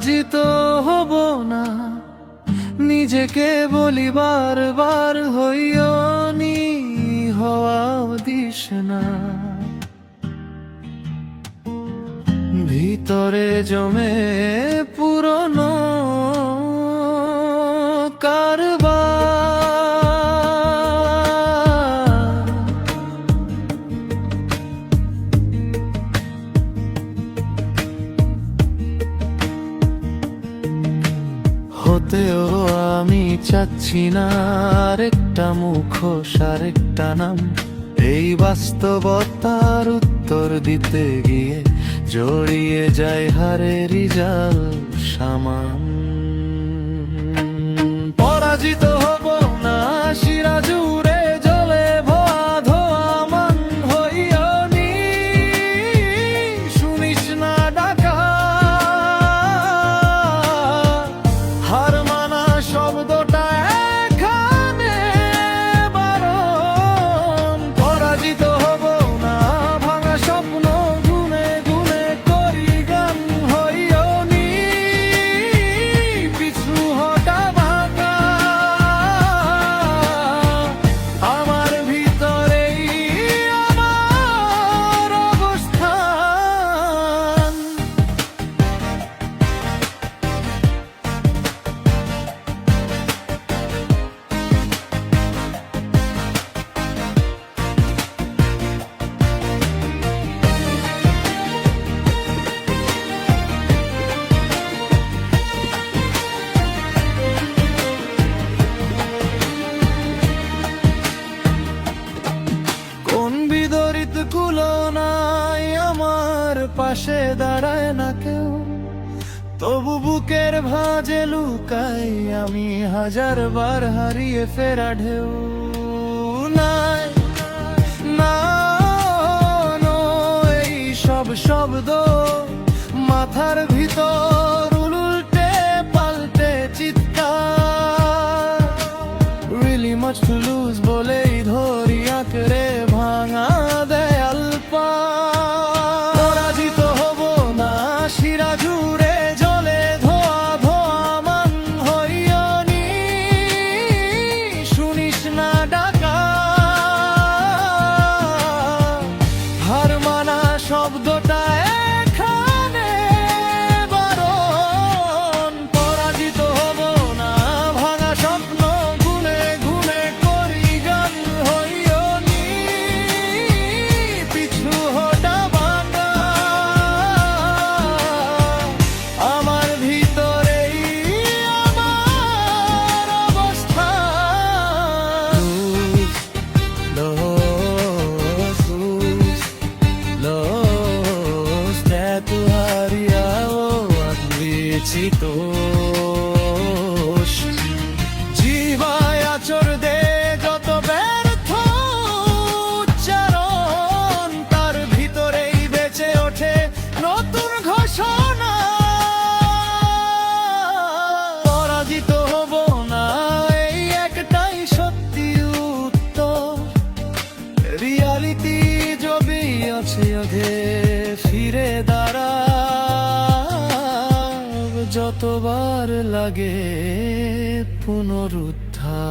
পরাজিত হব না, নিজেকে বলি বারবার হইও নি, হওয়াও দিস না। ভিতরে জমে পুরনো কারবার, হতেও আমি চাচ্ছি না আরেকটা মুখোশ, আরেকটা নাম। এই বাস্তবতার উত্তর দিতে গিয়ে জড়িয়ে যায় হারেরই জাল সামান। পরাজিত হব না, শিরা জুড়ে জ্বলে ভোয়া ধোয়া মান হইও নি, শুনিস না ডাকা। হার মানা শব্দটা এখানে বারণ। পরাজিত হব না, ভাঙা স্বপ্ন গুনে গুনে করি গান হইও নি, পিছু হটা ভাঙা। আমার ভিতরেই আমার অবস্থান। কোন বিদরিত কুলনায় আমার পাশে দাঁড়ায় না কেউ, তবু বুকের ভাঁজে লুকাই আমি হাজার বার হারিয়ে ফেরা ঢেউ। নাই না এই সব শব্দ মাথার ভিতর উল্টে পাল্টে চিৎকার। Really much to lose বলেই ধরি আঁকড়ে ভাঙা দেয়াল পার। পরাজিত হব না, শিরা জুড়ে জ্বলে ধোয়া ধোয়া মান হইও নি, শুনিস না ডাকা। হার মানা শব্দটা এখানে বারণ। পরাজিত হব না, ভাঙা স্বপ্ন গুনে গুনে করি গান হইও নি, পিছু হটা ভাঙা। আমার ভিতরেই আমার অবস্থান। Los de tu área o advicitos, জীবায় আচর দে যত ব্যর্থ উচ্চারণ, তার ভিতরেই বেঁচে ওঠে নতুন ঘোষণা। পরাজিত হব না, এই একটাই সত্যি উত্তর। রিয়ালিটি জবি আছে ওধে ফিরে দাঁড়া, যতবার লাগে পুনরুদ্ধার।